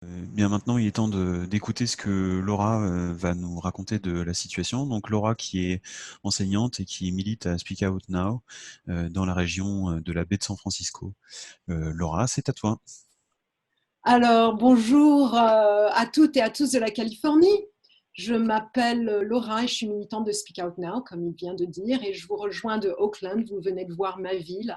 Bien maintenant, il est temps d'écouter ce que Laura va nous raconter de la situation. Donc Laura qui est enseignante et qui milite à Speak Out Now dans la région de la baie de San Francisco. Laura, c'est à toi. Alors, bonjour à toutes et à tous de la Californie. Je m'appelle Laura et je suis militante de Speak Out Now, comme il vient de dire, et je vous rejoins de Oakland. Vous venez de voir ma ville.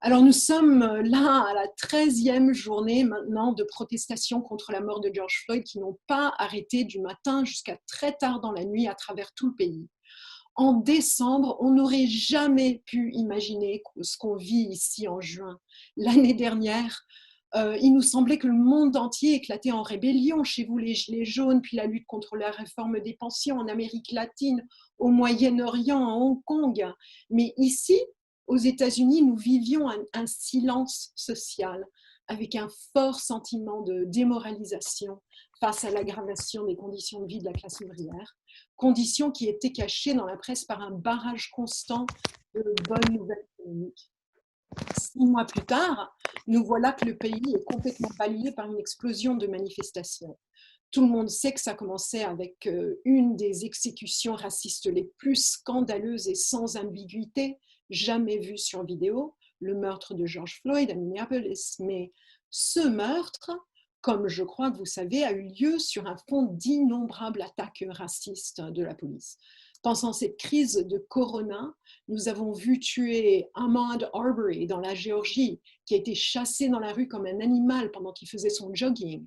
Alors, nous sommes là à la 13e journée maintenant de protestation contre la mort de George Floyd qui n'ont pas arrêté du matin jusqu'à très tard dans la nuit à travers tout le pays. En décembre, on n'aurait jamais pu imaginer ce qu'on vit ici en juin. L'année dernière, il nous semblait que le monde entier éclatait en rébellion. Chez vous, les Gilets jaunes, puis la lutte contre la réforme des pensions en Amérique latine, au Moyen-Orient, à Hong Kong. Mais ici, aux États-Unis, nous vivions un silence social avec un fort sentiment de démoralisation face à l'aggravation des conditions de vie de la classe ouvrière, conditions qui étaient cachées dans la presse par un barrage constant de bonnes nouvelles économiques. 6 mois plus tard, nous voilà que le pays est complètement balayé par une explosion de manifestations. Tout le monde sait que ça commençait avec une des exécutions racistes les plus scandaleuses et sans ambiguïté jamais vues sur vidéo, le meurtre de George Floyd à Minneapolis. Mais ce meurtre, comme je crois que vous savez, a eu lieu sur un fond d'innombrables attaques racistes de la police. Pendant cette crise de Corona, nous avons vu tuer Ahmaud Arbery dans la Géorgie, qui a été chassé dans la rue comme un animal pendant qu'il faisait son jogging.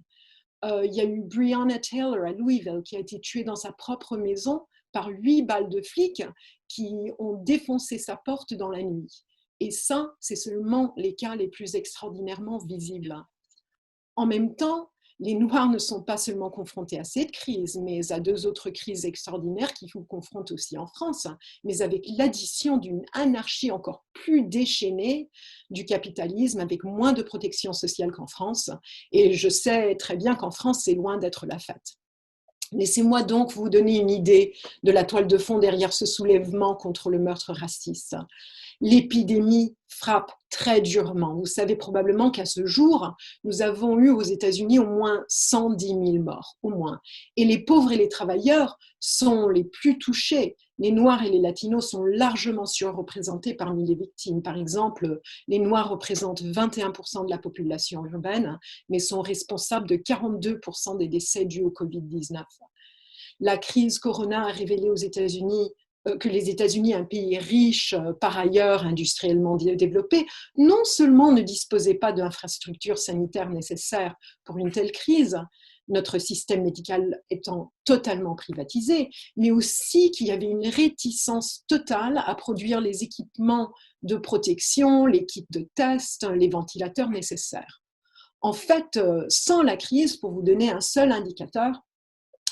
Il y a eu Breonna Taylor à Louisville, qui a été tuée dans sa propre maison par 8 balles de flics qui ont défoncé sa porte dans la nuit. Et ça, c'est seulement les cas les plus extraordinairement visibles. En même temps, les Noirs ne sont pas seulement confrontés à cette crise, mais à 2 autres crises extraordinaires qui vous confrontent aussi en France, mais avec l'addition d'une anarchie encore plus déchaînée du capitalisme, avec moins de protection sociale qu'en France. Et je sais très bien qu'en France, c'est loin d'être la fête. Laissez-moi donc vous donner une idée de la toile de fond derrière ce soulèvement contre le meurtre raciste. L'épidémie frappe très durement. Vous savez probablement qu'à ce jour, nous avons eu aux États-Unis au moins 110 000 morts, au moins. Et les pauvres et les travailleurs sont les plus touchés. Les Noirs et les Latinos sont largement surreprésentés parmi les victimes. Par exemple, les Noirs représentent 21% de la population urbaine, mais sont responsables de 42% des décès dus au Covid-19. La crise Corona a révélé aux États-Unis que les États-Unis, un pays riche, par ailleurs industriellement développé, non seulement ne disposait pas d'infrastructures sanitaires nécessaires pour une telle crise, notre système médical étant totalement privatisé, mais aussi qu'il y avait une réticence totale à produire les équipements de protection, les kits de test, les ventilateurs nécessaires. En fait, sans la crise, pour vous donner un seul indicateur,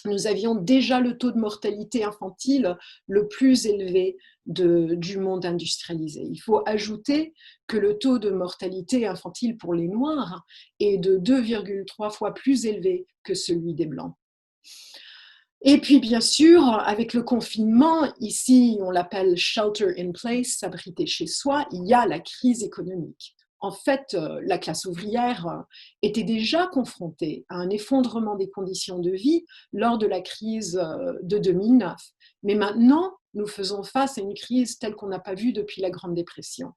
nous avions déjà le taux de mortalité infantile le plus élevé du monde industrialisé. Il faut ajouter que le taux de mortalité infantile pour les Noirs est de 2,3 fois plus élevé que celui des Blancs. Et puis, bien sûr, avec le confinement, ici, on l'appelle shelter in place, s'abriter chez soi, il y a la crise économique. En fait, la classe ouvrière était déjà confrontée à un effondrement des conditions de vie lors de la crise de 2009. Mais maintenant, nous faisons face à une crise telle qu'on n'a pas vue depuis la Grande Dépression.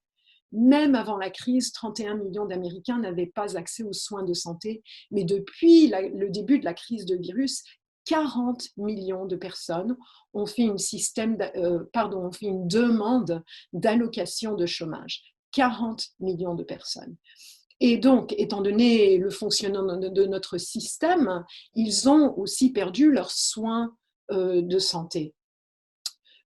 Même avant la crise, 31 millions d'Américains n'avaient pas accès aux soins de santé, mais depuis le début de la crise de virus, 40 millions de personnes ont fait ont fait une demande d'allocation de chômage. 40 millions de personnes. Et donc, étant donné le fonctionnement de notre système, ils ont aussi perdu leurs soins de santé.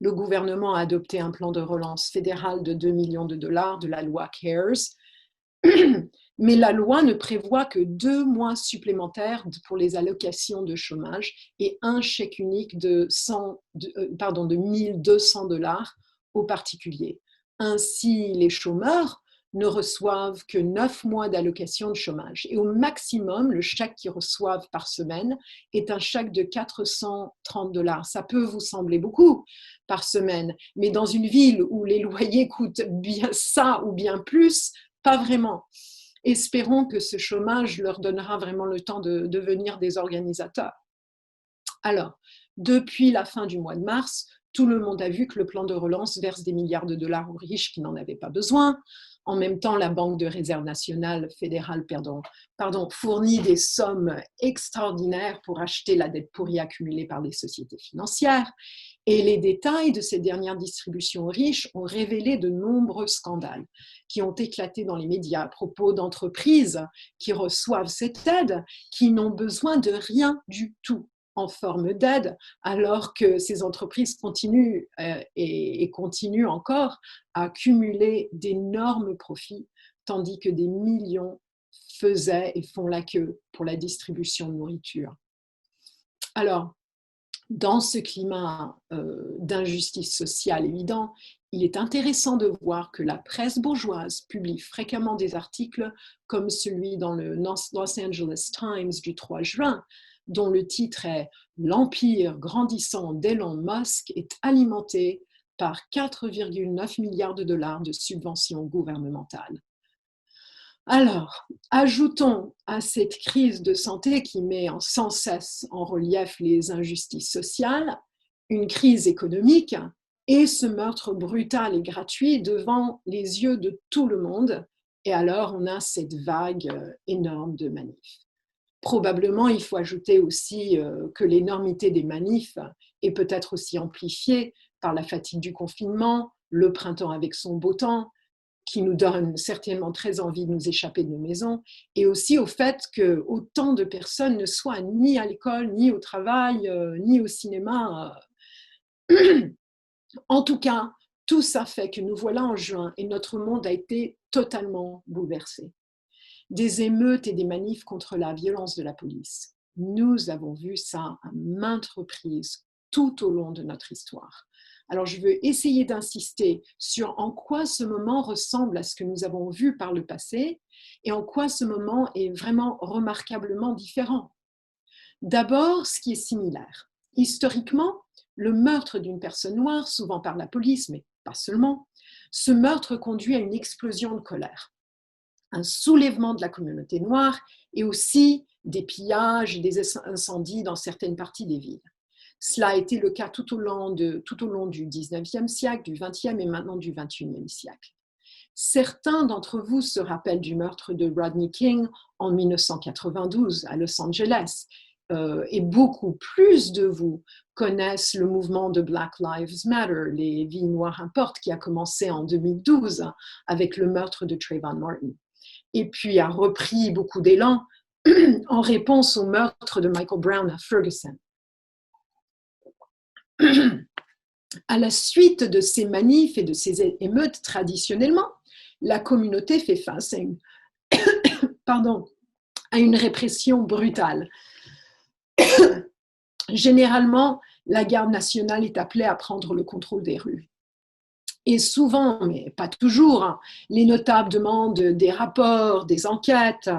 Le gouvernement a adopté un plan de relance fédéral de 2 millions de dollars de la loi CARES, mais la loi ne prévoit que 2 mois supplémentaires pour les allocations de chômage et un chèque unique de 1 200 dollars aux particuliers. Ainsi, les chômeurs ne reçoivent que 9 mois d'allocation de chômage. Et au maximum, le chèque qu'ils reçoivent par semaine est un chèque de 430 dollars. Ça peut vous sembler beaucoup par semaine, mais dans une ville où les loyers coûtent bien ça ou bien plus, pas vraiment. Espérons que ce chômage leur donnera vraiment le temps de devenir des organisateurs. Alors, depuis la fin du mois de mars, tout le monde a vu que le plan de relance verse des milliards de dollars aux riches qui n'en avaient pas besoin. En même temps, la Banque de réserve nationale fédérale fournit des sommes extraordinaires pour acheter la dette pourrie accumulée par les sociétés financières. Et les détails de ces dernières distributions aux riches ont révélé de nombreux scandales qui ont éclaté dans les médias à propos d'entreprises qui reçoivent cette aide, qui n'ont besoin de rien du tout en forme d'aide, alors que ces entreprises continuent et continuent encore à accumuler d'énormes profits, tandis que des millions faisaient et font la queue pour la distribution de nourriture. Alors, dans ce climat d'injustice sociale évident, il est intéressant de voir que la presse bourgeoise publie fréquemment des articles comme celui dans le Los Angeles Times du 3 juin, dont le titre est « L'empire grandissant d'Elon Musk est alimenté par 4,9 milliards de dollars de subventions gouvernementales ». Alors, ajoutons à cette crise de santé qui met sans cesse en relief les injustices sociales, une crise économique et ce meurtre brutal et gratuit devant les yeux de tout le monde. Et alors, on a cette vague énorme de manifs. Probablement, il faut ajouter aussi que l'énormité des manifs est peut-être aussi amplifiée par la fatigue du confinement, le printemps avec son beau temps, qui nous donne certainement très envie de nous échapper de nos maisons, et aussi au fait que autant de personnes ne soient ni à l'école, ni au travail, ni au cinéma. En tout cas, tout ça fait que nous voilà en juin et notre monde a été totalement bouleversé. Des émeutes et des manifs contre la violence de la police. Nous avons vu ça à maintes reprises tout au long de notre histoire. Alors, je veux essayer d'insister sur en quoi ce moment ressemble à ce que nous avons vu par le passé et en quoi ce moment est vraiment remarquablement différent. D'abord, ce qui est similaire. Historiquement, le meurtre d'une personne noire, souvent par la police, mais pas seulement, ce meurtre conduit à une explosion de colère, un soulèvement de la communauté noire et aussi des pillages et des incendies dans certaines parties des villes. Cela a été le cas tout au long du 19e siècle, du 20e et maintenant du 21e siècle. Certains d'entre vous se rappellent du meurtre de Rodney King en 1992 à Los Angeles, et beaucoup plus de vous connaissent le mouvement de Black Lives Matter, les vies noires importent, qui a commencé en 2012 avec le meurtre de Trayvon Martin, et puis a repris beaucoup d'élan en réponse au meurtre de Michael Brown à Ferguson. À la suite de ces manifs et de ces émeutes, traditionnellement, la communauté fait face à une répression brutale. Généralement, la garde nationale est appelée à prendre le contrôle des rues. Et souvent, mais pas toujours, les notables demandent des rapports, des enquêtes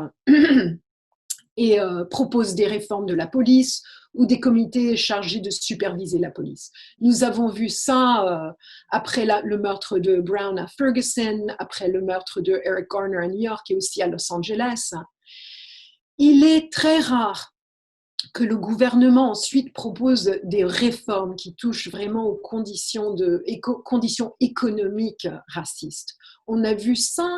et proposent des réformes de la police ou des comités chargés de superviser la police. Nous avons vu ça après le meurtre de Brown à Ferguson, après le meurtre de Eric Garner à New York et aussi à Los Angeles. Il est très rare que le gouvernement ensuite propose des réformes qui touchent vraiment aux conditions économiques racistes. On a vu ça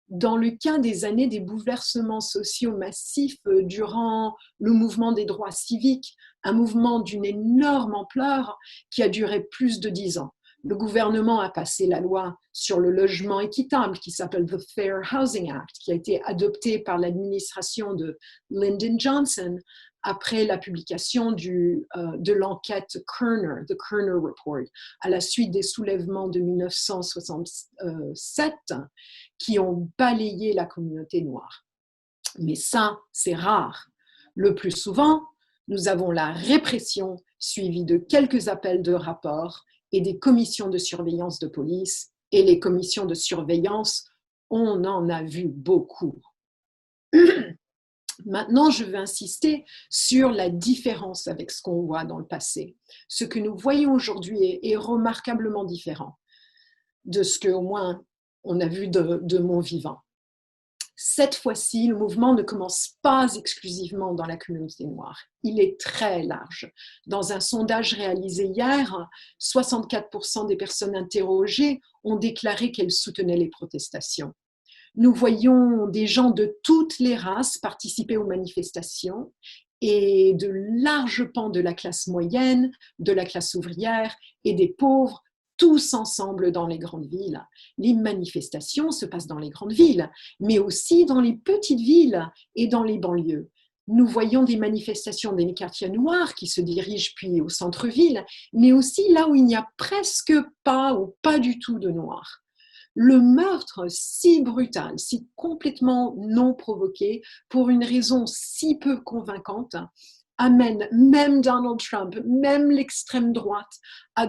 dans le cas des années des bouleversements sociaux massifs durant le mouvement des droits civiques, un mouvement d'une énorme ampleur qui a duré plus de 10 ans. Le gouvernement a passé la loi sur le logement équitable qui s'appelle the Fair Housing Act, qui a été adoptée par l'administration de Lyndon Johnson après la publication de l'enquête Kerner, the Kerner Report, à la suite des soulèvements de 1967 qui ont balayé la communauté noire. Mais ça, c'est rare. Le plus souvent, nous avons la répression suivie de quelques appels de rapports et des commissions de surveillance de police. Et les commissions de surveillance, on en a vu beaucoup. Maintenant, je veux insister sur la différence avec ce qu'on voit dans le passé. Ce que nous voyons aujourd'hui est remarquablement différent de ce qu'au moins on a vu de mon vivant. Cette fois-ci, le mouvement ne commence pas exclusivement dans la communauté noire. Il est très large. Dans un sondage réalisé hier, 64% des personnes interrogées ont déclaré qu'elles soutenaient les protestations. Nous voyons des gens de toutes les races participer aux manifestations et de larges pans de la classe moyenne, de la classe ouvrière et des pauvres, tous ensemble dans les grandes villes. Les manifestations se passent dans les grandes villes, mais aussi dans les petites villes et dans les banlieues. Nous voyons des manifestations dans les quartiers noirs qui se dirigent puis au centre-ville, mais aussi là où il n'y a presque pas ou pas du tout de noirs. Le meurtre si brutal, si complètement non provoqué, pour une raison si peu convaincante, amène même Donald Trump, même l'extrême droite, à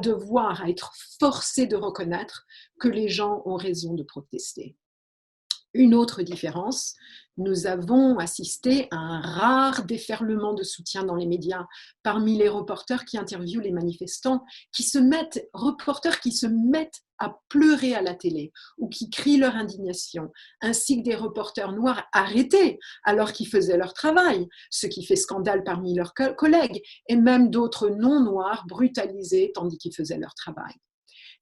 être forcé de reconnaître que les gens ont raison de protester. Une autre différence, nous avons assisté à un rare déferlement de soutien dans les médias parmi les reporters qui interviewent les manifestants, reporters qui se mettent à pleurer à la télé ou qui crient leur indignation, ainsi que des reporters noirs arrêtés alors qu'ils faisaient leur travail, ce qui fait scandale parmi leurs collègues, et même d'autres non-noirs brutalisés tandis qu'ils faisaient leur travail.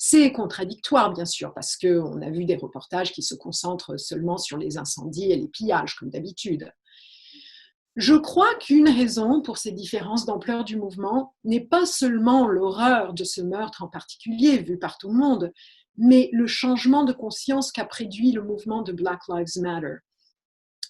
C'est contradictoire, bien sûr, parce qu'on a vu des reportages qui se concentrent seulement sur les incendies et les pillages, comme d'habitude. Je crois qu'une raison pour ces différences d'ampleur du mouvement n'est pas seulement l'horreur de ce meurtre en particulier, vu par tout le monde, mais le changement de conscience qu'a produit le mouvement de Black Lives Matter.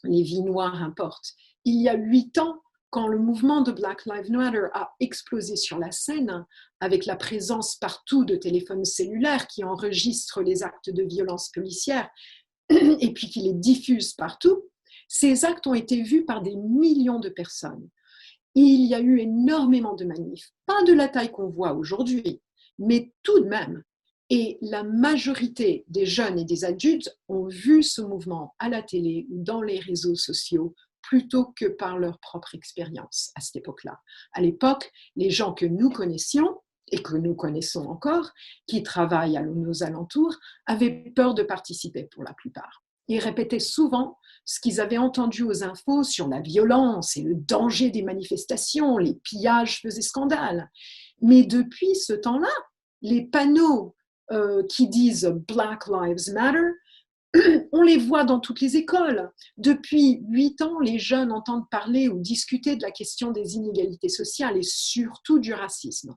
Les vies noires importent. Il y a 8 ans, quand le mouvement de Black Lives Matter a explosé sur la scène, avec la présence partout de téléphones cellulaires qui enregistrent les actes de violence policière et puis qui les diffusent partout, ces actes ont été vus par des millions de personnes. Il y a eu énormément de manifs, pas de la taille qu'on voit aujourd'hui, mais tout de même. Et la majorité des jeunes et des adultes ont vu ce mouvement à la télé ou dans les réseaux sociaux plutôt que par leur propre expérience à cette époque-là. À l'époque, les gens que nous connaissions et que nous connaissons encore, qui travaillent à nos alentours, avaient peur de participer pour la plupart. Ils répétaient souvent ce qu'ils avaient entendu aux infos sur la violence et le danger des manifestations, les pillages faisaient scandale. Mais depuis ce temps-là, les panneaux qui disent Black Lives Matter, on les voit dans toutes les écoles. Depuis 8 ans, les jeunes entendent parler ou discuter de la question des inégalités sociales et surtout du racisme.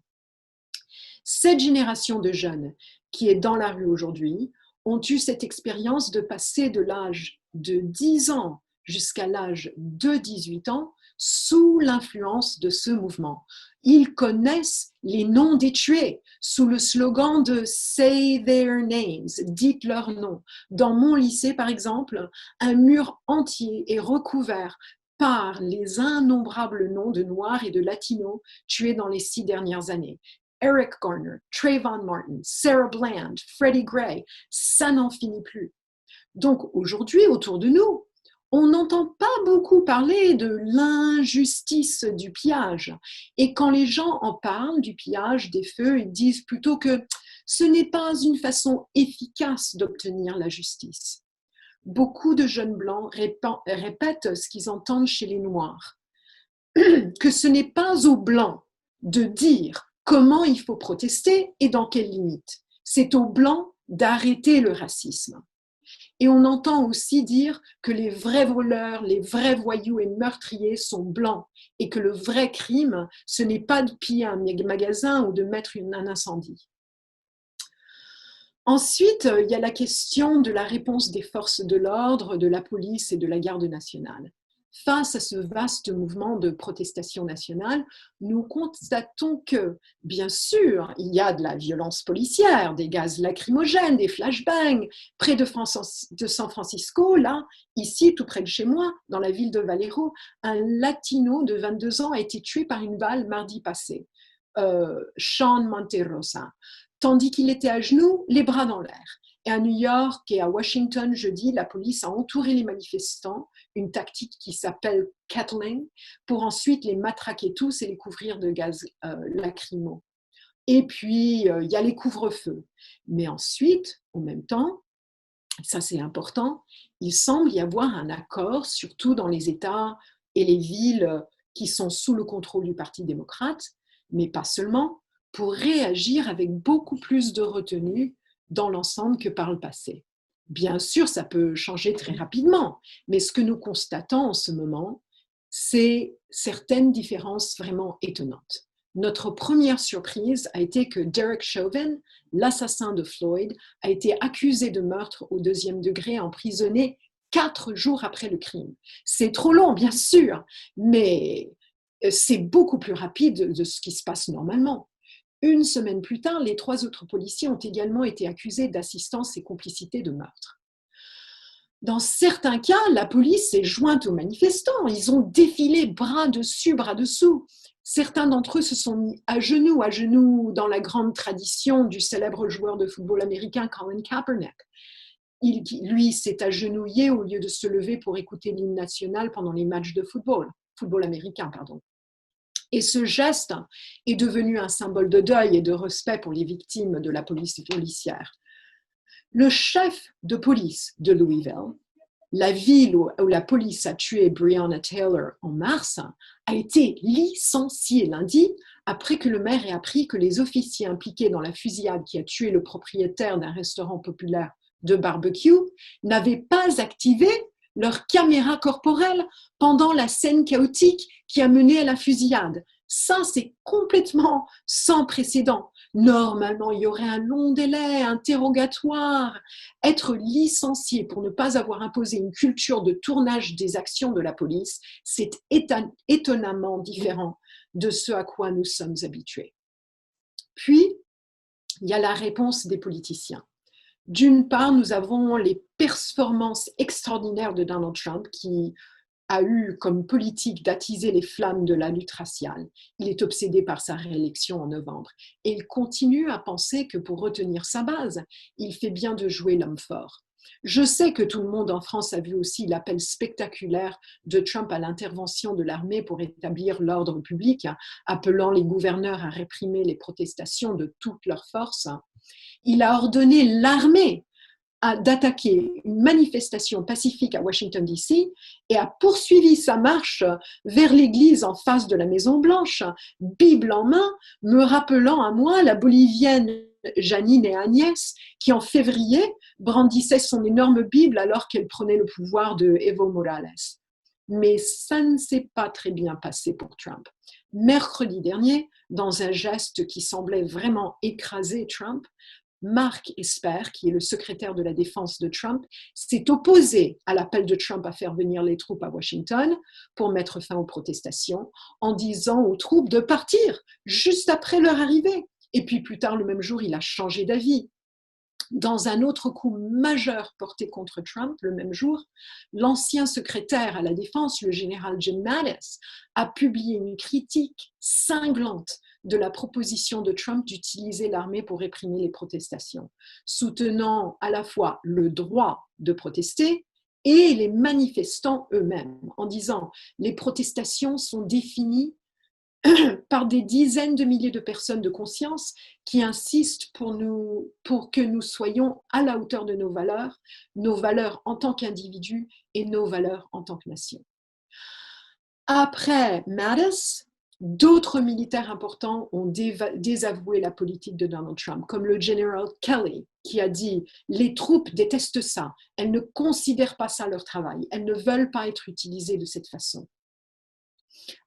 Cette génération de jeunes qui est dans la rue aujourd'hui ont eu cette expérience de passer de l'âge de 10 ans jusqu'à l'âge de 18 ans sous l'influence de ce mouvement. Ils connaissent les noms des tués sous le slogan de Say their names, dites leurs noms. Dans mon lycée, par exemple, un mur entier est recouvert par les innombrables noms de Noirs et de Latinos tués dans les 6 dernières années. Eric Garner, Trayvon Martin, Sarah Bland, Freddie Gray, ça n'en finit plus. Donc aujourd'hui, autour de nous, on n'entend pas beaucoup parler de l'injustice du pillage. Et quand les gens en parlent du pillage, des feux, ils disent plutôt que ce n'est pas une façon efficace d'obtenir la justice. Beaucoup de jeunes blancs répètent ce qu'ils entendent chez les Noirs, que ce n'est pas aux Blancs de dire comment il faut protester et dans quelles limites. C'est aux Blancs d'arrêter le racisme. Et on entend aussi dire que les vrais voleurs, les vrais voyous et meurtriers sont blancs et que le vrai crime, ce n'est pas de piller un magasin ou de mettre un incendie. Ensuite, il y a la question de la réponse des forces de l'ordre, de la police et de la garde nationale. Face à ce vaste mouvement de protestation nationale, nous constatons que, bien sûr, il y a de la violence policière, des gaz lacrymogènes, des flashbangs. Près de San Francisco, là, ici, tout près de chez moi, dans la ville de Vallejo, un latino de 22 ans a été tué par une balle mardi passé, Sean Monterosa, tandis qu'il était à genoux, les bras dans l'air. Et à New York et à Washington, jeudi, la police a entouré les manifestants, une tactique qui s'appelle kettling, pour ensuite les matraquer tous et les couvrir de gaz lacrymo. Et puis, il y a les couvre-feux. Mais ensuite, en même temps, ça c'est important, il semble y avoir un accord, surtout dans les États et les villes qui sont sous le contrôle du Parti démocrate, mais pas seulement, pour réagir avec beaucoup plus de retenue dans l'ensemble que par le passé. Bien sûr, ça peut changer très rapidement, mais ce que nous constatons en ce moment, c'est certaines différences vraiment étonnantes. Notre première surprise a été que Derek Chauvin, l'assassin de Floyd, a été accusé de meurtre au 2e degré, emprisonné 4 jours après le crime. C'est trop long, bien sûr, mais c'est beaucoup plus rapide de ce qui se passe normalement. Une semaine plus tard, les 3 autres policiers ont également été accusés d'assistance et complicité de meurtre. Dans certains cas, la police s'est jointe aux manifestants. Ils ont défilé bras dessus, bras dessous. Certains d'entre eux se sont mis à genoux dans la grande tradition du célèbre joueur de football américain Colin Kaepernick. Lui s'est agenouillé au lieu de se lever pour écouter l'hymne national pendant les matchs de football américain, pardon. Et ce geste est devenu un symbole de deuil et de respect pour les victimes de la police policière. Le chef de police de Louisville, la ville où la police a tué Breonna Taylor en mars, a été licencié lundi après que le maire ait appris que les officiers impliqués dans la fusillade qui a tué le propriétaire d'un restaurant populaire de barbecue n'avaient pas activé leur caméra corporelle pendant la scène chaotique qui a mené à la fusillade. Ça, c'est complètement sans précédent. Normalement, il y aurait un long délai, interrogatoire. Être licencié pour ne pas avoir imposé une culture de tournage des actions de la police, c'est étonnamment différent de ce à quoi nous sommes habitués. Puis, il y a la réponse des politiciens. D'une part, nous avons les performances extraordinaires de Donald Trump qui a eu comme politique d'attiser les flammes de la lutte raciale. Il est obsédé par sa réélection en novembre et il continue à penser que pour retenir sa base, il fait bien de jouer l'homme fort. Je sais que tout le monde en France a vu aussi l'appel spectaculaire de Trump à l'intervention de l'armée pour établir l'ordre public, appelant les gouverneurs à réprimer les protestations de toutes leurs forces. Il a ordonné l'armée d'attaquer une manifestation pacifique à Washington, D.C. et a poursuivi sa marche vers l'église en face de la Maison-Blanche, Bible en main, me rappelant à moi la Bolivienne Janine et Agnès, qui en février brandissait son énorme Bible alors qu'elle prenait le pouvoir de Evo Morales. Mais ça ne s'est pas très bien passé pour Trump. Mercredi dernier, dans un geste qui semblait vraiment écraser Trump, Mark Esper, qui est le secrétaire de la défense de Trump, s'est opposé à l'appel de Trump à faire venir les troupes à Washington pour mettre fin aux protestations, en disant aux troupes de partir juste après leur arrivée. Et puis plus tard, le même jour, il a changé d'avis. Dans un autre coup majeur porté contre Trump, le même jour, l'ancien secrétaire à la défense, le général Jim Mattis, a publié une critique cinglante de la proposition de Trump d'utiliser l'armée pour réprimer les protestations, soutenant à la fois le droit de protester et les manifestants eux-mêmes, en disant les protestations sont définies par des dizaines de milliers de personnes de conscience qui insistent pour que nous soyons à la hauteur de nos valeurs en tant qu'individus et nos valeurs en tant que nation. Après Mattis, d'autres militaires importants ont désavoué la politique de Donald Trump, comme le général Kelly, qui a dit « Les troupes détestent ça, elles ne considèrent pas ça leur travail, elles ne veulent pas être utilisées de cette façon. »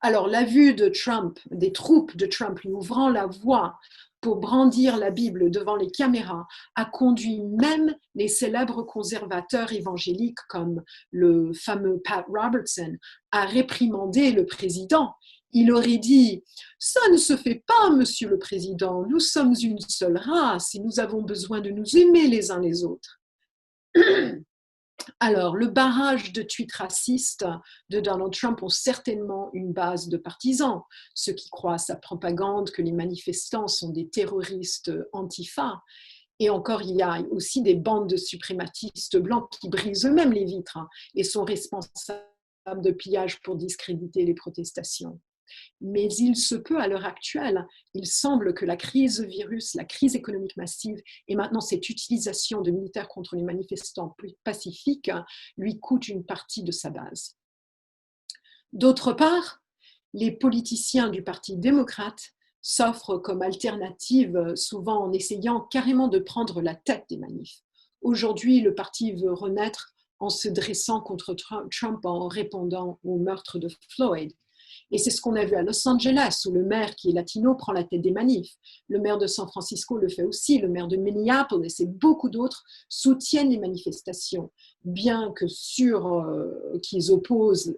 Alors, la vue de Trump, des troupes de Trump lui ouvrant la voie pour brandir la Bible devant les caméras, a conduit même les célèbres conservateurs évangéliques comme le fameux Pat Robertson à réprimander le président. Il aurait dit « Ça ne se fait pas, monsieur le président, nous sommes une seule race et nous avons besoin de nous aimer les uns les autres. » Alors, le barrage de tweets racistes de Donald Trump ont certainement une base de partisans, ceux qui croient à sa propagande que les manifestants sont des terroristes antifa. Et encore, il y a aussi des bandes de suprématistes blancs qui brisent eux-mêmes les vitres et sont responsables de pillage pour discréditer les protestations. Mais il se peut à l'heure actuelle, il semble que la crise virus, la crise économique massive et maintenant cette utilisation de militaires contre les manifestants pacifiques lui coûte une partie de sa base. D'autre part, les politiciens du Parti démocrate s'offrent comme alternative, souvent en essayant carrément de prendre la tête des manifs. Aujourd'hui, le parti veut renaître en se dressant contre Trump en répondant au meurtre de Floyd. Et c'est ce qu'on a vu à Los Angeles, où le maire qui est latino prend la tête des manifs. Le maire de San Francisco le fait aussi, le maire de Minneapolis et beaucoup d'autres soutiennent les manifestations, bien que qu'ils opposent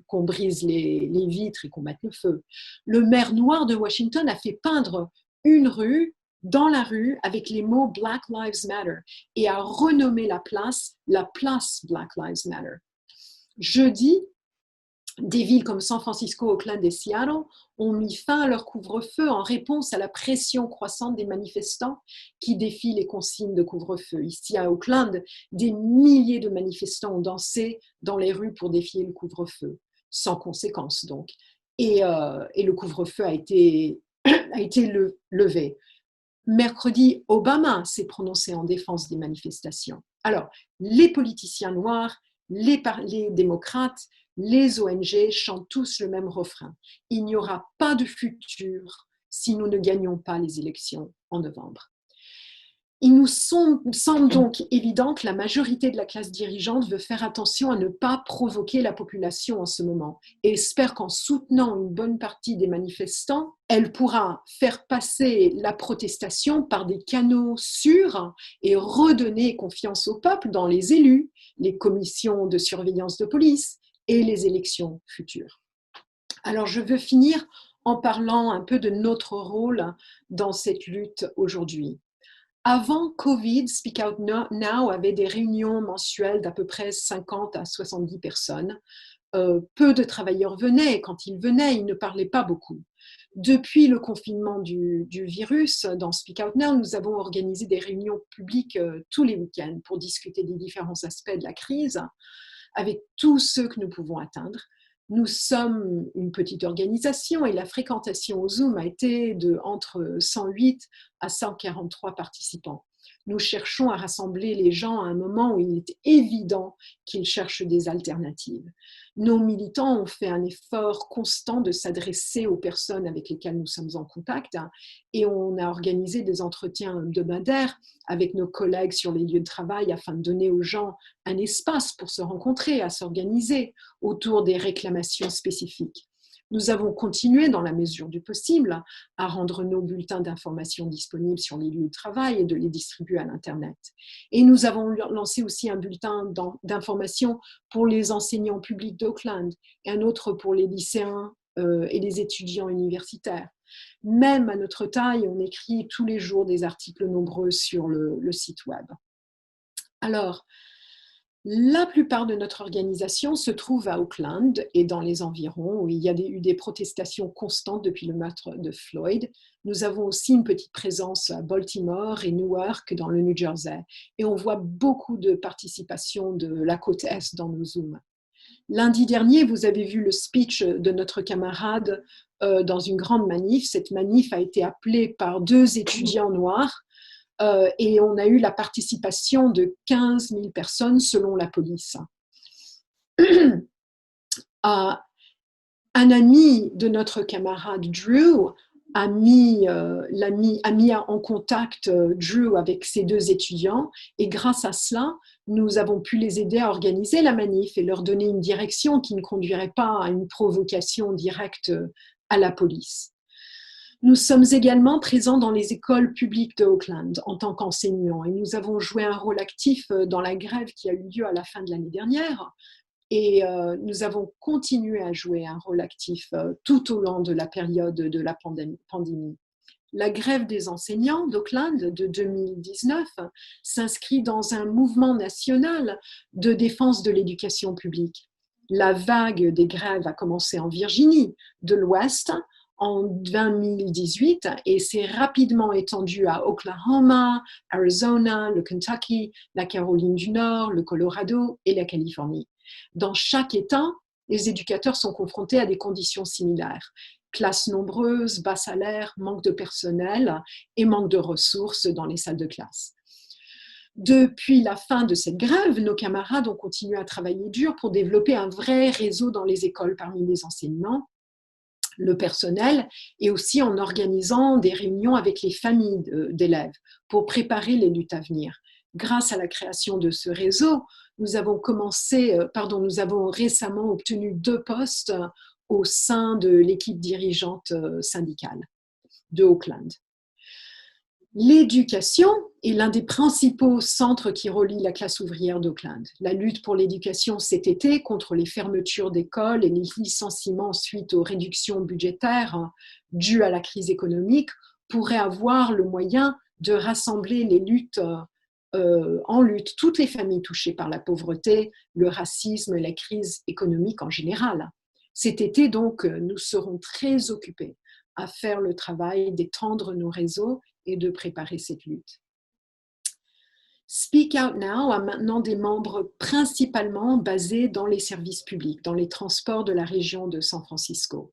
qu'on brise les vitres et qu'on mette le feu. Le maire noir de Washington a fait peindre une rue dans la rue avec les mots Black Lives Matter et a renommé la place Black Lives Matter. Jeudi, des villes comme San Francisco, Oakland et Seattle ont mis fin à leur couvre-feu en réponse à la pression croissante des manifestants qui défient les consignes de couvre-feu. Ici à Oakland, des milliers de manifestants ont dansé dans les rues pour défier le couvre-feu, sans conséquence donc. Et le couvre-feu a été levé. Mercredi, Obama s'est prononcé en défense des manifestations. Alors, les politiciens noirs, les démocrates, les ONG chantent tous le même refrain. Il n'y aura pas de futur si nous ne gagnons pas les élections en novembre. Il nous semble donc évident que la majorité de la classe dirigeante veut faire attention à ne pas provoquer la population en ce moment et espère qu'en soutenant une bonne partie des manifestants, elle pourra faire passer la protestation par des canaux sûrs et redonner confiance au peuple dans les élus, les commissions de surveillance de police et les élections futures. Alors, je veux finir en parlant un peu de notre rôle dans cette lutte aujourd'hui. Avant Covid, Speak Out Now avait des réunions mensuelles d'à peu près 50 à 70 personnes. Peu de travailleurs venaient et quand ils venaient, ils ne parlaient pas beaucoup. Depuis le confinement du virus, dans Speak Out Now, nous avons organisé des réunions publiques tous les week-ends pour discuter des différents aspects de la crise avec tous ceux que nous pouvons atteindre. Nous sommes une petite organisation et la fréquentation au Zoom a été entre 108 à 143 participants. Nous cherchons à rassembler les gens à un moment où il est évident qu'ils cherchent des alternatives. Nos militants ont fait un effort constant de s'adresser aux personnes avec lesquelles nous sommes en contact et on a organisé des entretiens hebdomadaires avec nos collègues sur les lieux de travail afin de donner aux gens un espace pour se rencontrer, à s'organiser autour des réclamations spécifiques. Nous avons continué, dans la mesure du possible, à rendre nos bulletins d'information disponibles sur les lieux de travail et de les distribuer à l'Internet. Et nous avons lancé aussi un bulletin d'information pour les enseignants publics d'Oakland et un autre pour les lycéens et les étudiants universitaires. Même à notre taille, on écrit tous les jours des articles nombreux sur le site web. Alors, la plupart de notre organisation se trouve à Oakland et dans les environs, où il y a eu des protestations constantes depuis le meurtre de Floyd. Nous avons aussi une petite présence à Baltimore et Newark dans le New Jersey. Et on voit beaucoup de participation de la côte Est dans nos Zooms. Lundi dernier, vous avez vu le speech de notre camarade dans une grande manif. Cette manif a été appelée par 2 étudiants noirs. Et on a eu la participation de 15 000 personnes selon la police. Un ami de notre camarade Drew a mis en contact Drew avec ces 2 étudiants et grâce à cela, nous avons pu les aider à organiser la manif et leur donner une direction qui ne conduirait pas à une provocation directe à la police. Nous sommes également présents dans les écoles publiques de Oakland en tant qu'enseignants et nous avons joué un rôle actif dans la grève qui a eu lieu à la fin de l'année dernière et nous avons continué à jouer un rôle actif tout au long de la période de la pandémie. La grève des enseignants d'Oakland de 2019 s'inscrit dans un mouvement national de défense de l'éducation publique. La vague des grèves a commencé en Virginie de l'Ouest en 2018 et s'est rapidement étendue à Oklahoma, Arizona, le Kentucky, la Caroline du Nord, le Colorado et la Californie. Dans chaque État, les éducateurs sont confrontés à des conditions similaires. Classes nombreuses, bas salaire, manque de personnel et manque de ressources dans les salles de classe. Depuis la fin de cette grève, nos camarades ont continué à travailler dur pour développer un vrai réseau dans les écoles parmi les enseignants, le personnel, et aussi en organisant des réunions avec les familles d'élèves pour préparer les luttes à venir. Grâce à la création de ce réseau, nous avons récemment obtenu 2 postes au sein de l'équipe dirigeante syndicale de Auckland. L'éducation est l'un des principaux centres qui relient la classe ouvrière d'Auckland. La lutte pour l'éducation cet été contre les fermetures d'écoles et les licenciements suite aux réductions budgétaires dues à la crise économique pourrait avoir le moyen de rassembler en lutte toutes les familles touchées par la pauvreté, le racisme et la crise économique en général. Cet été, donc, nous serons très occupés à faire le travail d'étendre nos réseaux et de préparer cette lutte. Speak Out Now a maintenant des membres principalement basés dans les services publics, dans les transports de la région de San Francisco.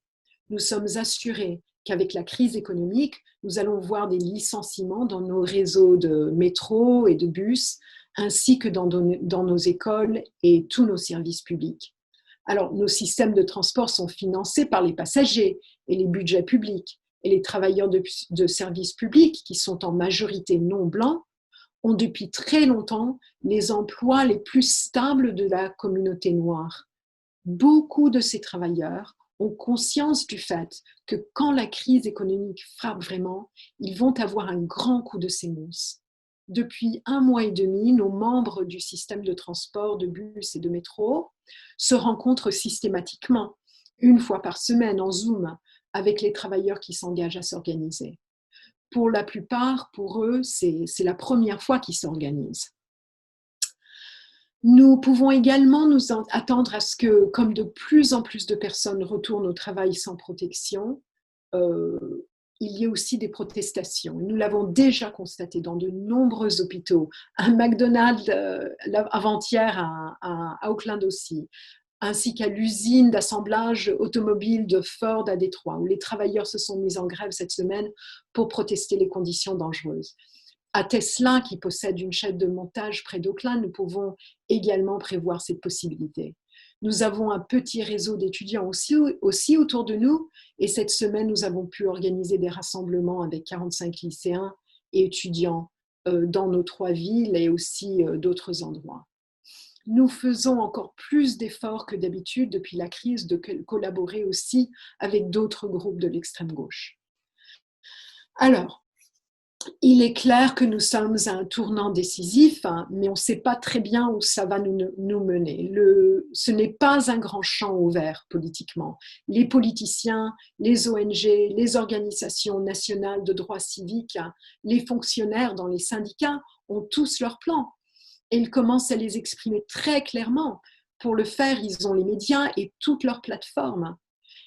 Nous sommes assurés qu'avec la crise économique, nous allons voir des licenciements dans nos réseaux de métro et de bus, ainsi que dans nos écoles et tous nos services publics. Alors, nos systèmes de transport sont financés par les passagers et les budgets publics. Et les travailleurs de services publics, qui sont en majorité non blancs, ont depuis très longtemps les emplois les plus stables de la communauté noire. Beaucoup de ces travailleurs ont conscience du fait que quand la crise économique frappe vraiment, ils vont avoir un grand coup de semonce. Depuis 1 mois et demi, nos membres du système de transport de bus et de métro se rencontrent systématiquement, 1 fois par semaine en Zoom, avec les travailleurs qui s'engagent à s'organiser. Pour la plupart, pour eux, c'est la première fois qu'ils s'organisent. Nous pouvons également nous attendre à ce que, comme de plus en plus de personnes retournent au travail sans protection, il y ait aussi des protestations. Nous l'avons déjà constaté dans de nombreux hôpitaux, un McDonald's avant-hier à Auckland aussi, ainsi qu'à l'usine d'assemblage automobile de Ford à Détroit, où les travailleurs se sont mis en grève cette semaine pour protester les conditions dangereuses. À Tesla, qui possède une chaîne de montage près d'Auckland, nous pouvons également prévoir cette possibilité. Nous avons un petit réseau d'étudiants aussi autour de nous, et cette semaine, nous avons pu organiser des rassemblements avec 45 lycéens et étudiants dans nos 3 villes et aussi d'autres endroits. Nous faisons encore plus d'efforts que d'habitude depuis la crise de collaborer aussi avec d'autres groupes de l'extrême gauche. Alors, il est clair que nous sommes à un tournant décisif, mais on ne sait pas très bien où ça va nous mener. Ce n'est pas un grand champ ouvert politiquement. Les politiciens, les ONG, les organisations nationales de droits civiques, les fonctionnaires dans les syndicats ont tous leurs plans. Et ils commencent à les exprimer très clairement. Pour le faire, ils ont les médias et toutes leurs plateformes.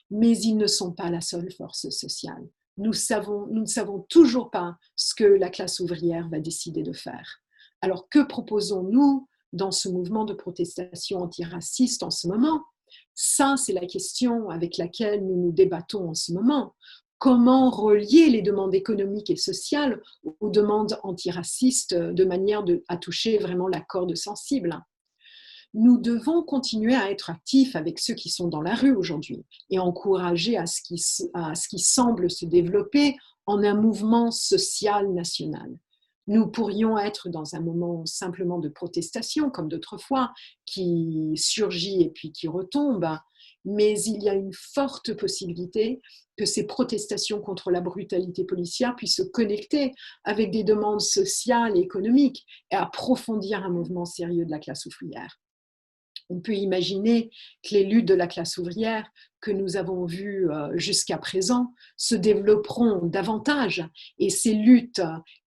Mais ils ne sont pas la seule force sociale. Nous ne savons toujours pas ce que la classe ouvrière va décider de faire. Alors, que proposons-nous dans ce mouvement de protestation antiraciste en ce moment? Ça, c'est la question avec laquelle nous nous débattons en ce moment. Comment relier les demandes économiques et sociales aux demandes antiracistes de manière à toucher vraiment la corde sensible? Nous devons continuer à être actifs avec ceux qui sont dans la rue aujourd'hui et encourager à ce qui semble se développer en un mouvement social national. Nous pourrions être dans un moment simplement de protestation, comme d'autres fois, qui surgit et puis qui retombe, mais il y a une forte possibilité que ces protestations contre la brutalité policière puissent se connecter avec des demandes sociales et économiques et approfondir un mouvement sérieux de la classe ouvrière. On peut imaginer que les luttes de la classe ouvrière que nous avons vues jusqu'à présent se développeront davantage et ces luttes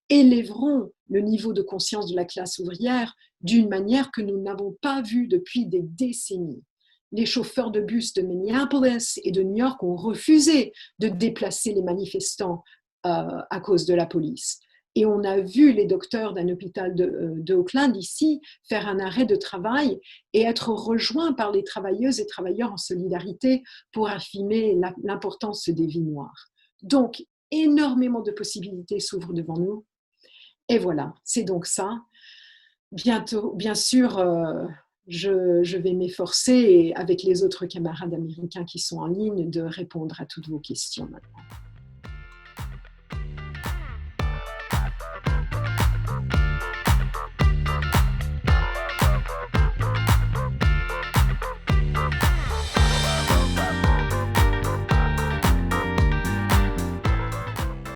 élèveront le niveau de conscience de la classe ouvrière d'une manière que nous n'avons pas vue depuis des décennies. Les chauffeurs de bus de Minneapolis et de New York ont refusé de déplacer les manifestants à cause de la police. Et on a vu les docteurs d'un hôpital de Auckland ici faire un arrêt de travail et être rejoints par les travailleuses et travailleurs en solidarité pour affirmer l'importance des vies noires. Donc, énormément de possibilités s'ouvrent devant nous. Et voilà, c'est donc ça. Bientôt, bien sûr, je vais m'efforcer, avec les autres camarades américains qui sont en ligne, de répondre à toutes vos questions maintenant.